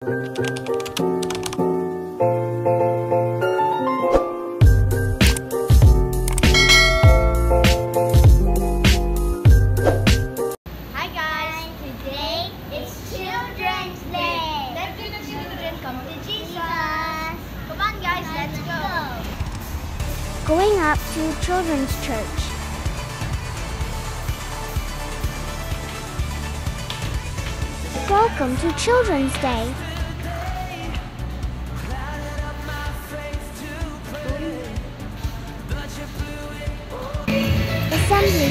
Hi guys, today it's Children's Day. Let the children come to Jesus. Come on guys, let's go. Going up to Children's Church. Welcome to Children's Day. Assembly.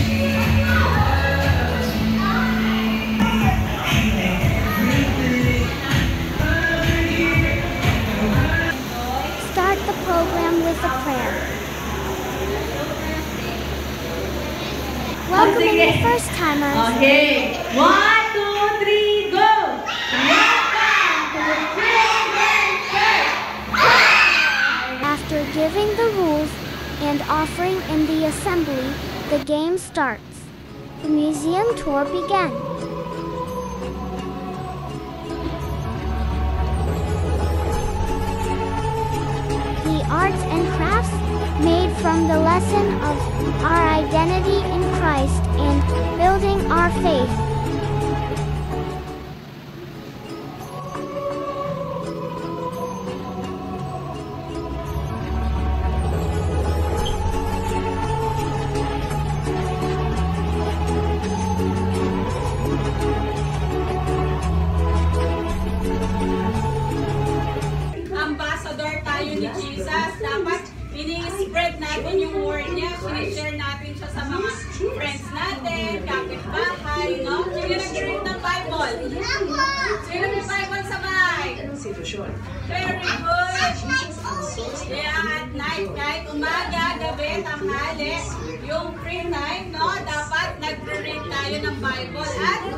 Start the program with a prayer. Welcoming the first timers. Okay. 1, 2, 3, go! After giving the rules and offering in the assembly, the game starts. The museum tour begins. The arts and crafts made from the lesson of our identity in Christ and building our faith. Ambassador tayo ni Jesus. Dapat ini-spread natin yung word niya. Sinishare natin siya sa mga friends natin, kapitbahay, no? Sino nag-read ng Bible? Sino nag-read Bible sa bahay? Very good. Kaya at night, kahit umaga, gabi, tanghali, yung free time, no? Dapat nag-read tayo ng Bible. At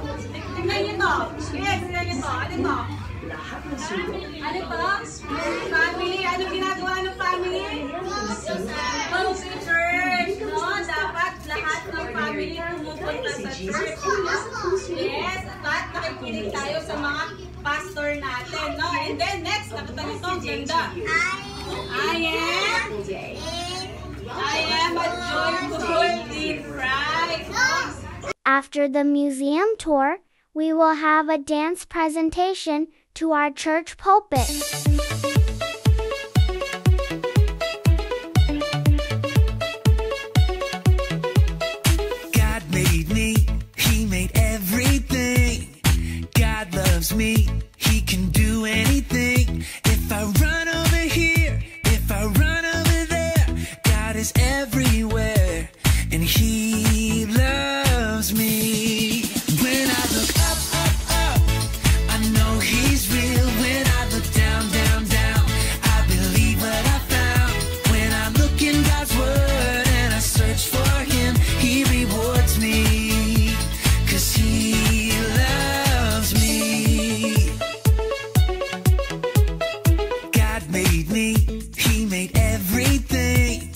tingnan nyo to. Yes, tingnan nyo to. Ano to? Ano to? Family. Ano ginagawa ng family? Go to church. No? Dapat lahat ng family pumupunta sa church. Yes. At nakikinig tayo sa mga pastor natin. No? And then next, nakita nyo to. Ang ganda. I am a joyful in Christ. After the museum tour, we will have a dance presentation to our church pulpit. God made me, He made everything. God loves me, He can do anything. If I run over here, if I run over there, God is everywhere, and He loves me. When I look up, up, up, I know He's real. When I look down, down, down, I believe what I found. When I look in God's Word and I search for Him, He rewards me, 'cause He loves me. God made me, He made everything.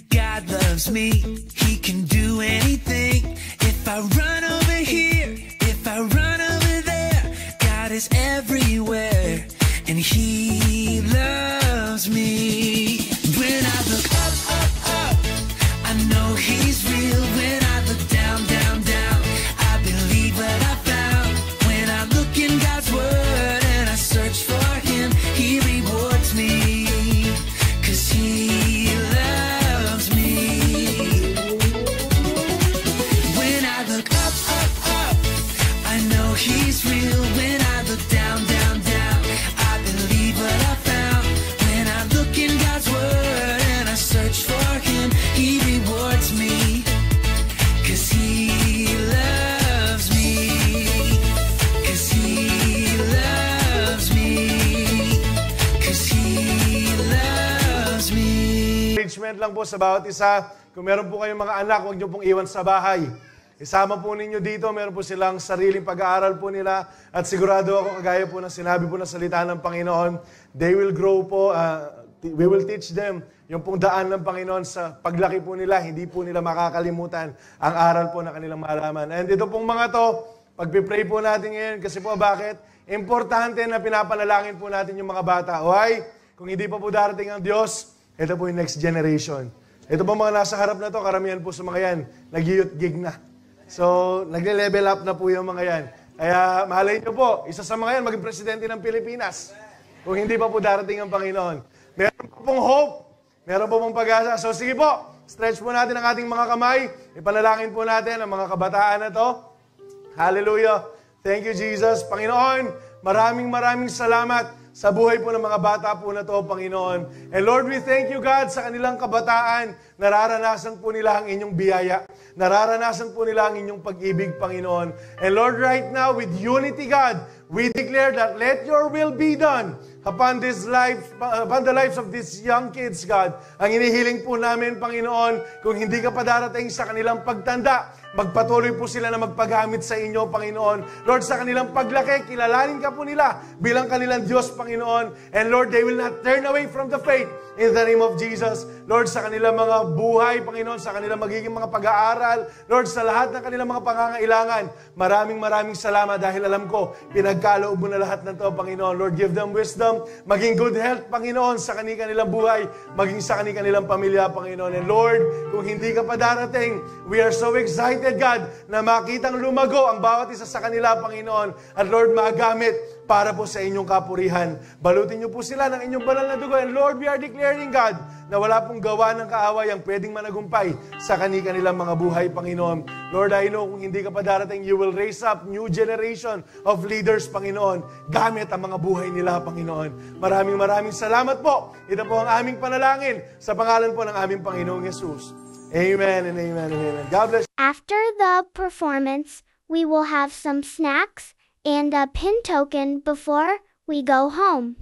God loves me, He can do anything. If I run over here, if I run over there, God is everywhere, and He loves me. When I look up, up, up, I know He's real. When I look down, down, down, I believe what I found. When I look in God's Word and I search for Him, He rewards me, 'cause He loves me. When I look up, up, up, I know He's real. When I look down, down, down, I believe what I found. When I look in God's Word and I search for Him, He rewards me, 'cause He loves me, 'cause He loves me, 'cause He loves me. Encouragement lang po sa bawat isa. Kung meron po kayong mga anak, huwag niyo pong iwan sa bahay. Isama po ninyo dito, meron po silang sariling pag-aaral po nila. At sigurado ako, kagaya po ng sinabi po ng salita ng Panginoon, they will grow po, we will teach them yung pong daan ng Panginoon sa paglaki po nila. Hindi po nila makakalimutan ang aral po na kanilang malaman. And ito pong mga to, pagpipray po natin ngayon, kasi po bakit? importante na pinapanalangin po natin yung mga bata. Why? Kung hindi pa po darating ang Diyos, ito po yung next generation. Ito po mga nasa harap na to, karamihan po sa mga yan, nag-youth gig na. So, nagle-level up na po yung mga yan. Kaya, mahalay nyo po, isa sa mga yan, maging presidente ng Pilipinas. Kung hindi pa po darating ang Panginoon. Meron po pong hope. Meron po pong pag-asa. So, sige po, stretch po natin ang ating mga kamay. Ipanalangin po natin ang mga kabataan na to. Hallelujah. Thank you, Jesus. Panginoon, maraming salamat sa buhay po ng mga bata po na to, Panginoon. And Lord, we thank you, God, sa kanilang kabataan. Nararanasan po nila ang inyong biyaya. Nararanasan po nila ang inyong pag-ibig, Panginoon. And Lord, right now, with unity, God, we declare that let your will be done upon the lives of these young kids, God. Ang inihiling po namin, Panginoon, kung hindi ka pa darating sa kanilang pagtanda, magpatuloy po sila na magpagamit sa inyo, Panginoon. Lord, sa kanilang paglaki, kilalanin ka po nila bilang kanilang Diyos, Panginoon. And Lord, they will not turn away from the faith in the name of Jesus. Lord, sa kanilang mga buhay, Panginoon, sa kanilang magiging mga pag-aaral, Lord, sa lahat ng kanilang mga pangangailangan, maraming salamat dahil alam ko, pinagkaloob mo na lahat ng to, Panginoon. Lord, give them wisdom, maging good health, Panginoon, sa kanilang buhay, maging sa kanilang pamilya, Panginoon. And Lord, kung hindi ka pa darating, we are so excited, God, na makitang lumago ang bawat isa sa kanila, Panginoon. At Lord, magamit para po sa inyong kapurihan. Balutin niyo po sila ng inyong banal na dugo. And Lord, we are declaring, God, na wala pong gawa ng kaaway ang pwedeng managumpay sa kanilang mga buhay, Panginoon. Lord, I know kung hindi ka pa darating, you will raise up new generation of leaders, Panginoon, gamit ang mga buhay nila, Panginoon. Maraming salamat po. Ito po ang aming panalangin sa pangalan po ng aming Panginoong Jesus. Amen and amen and amen. God bless. After the performance, we will have some snacks and a pin token before we go home.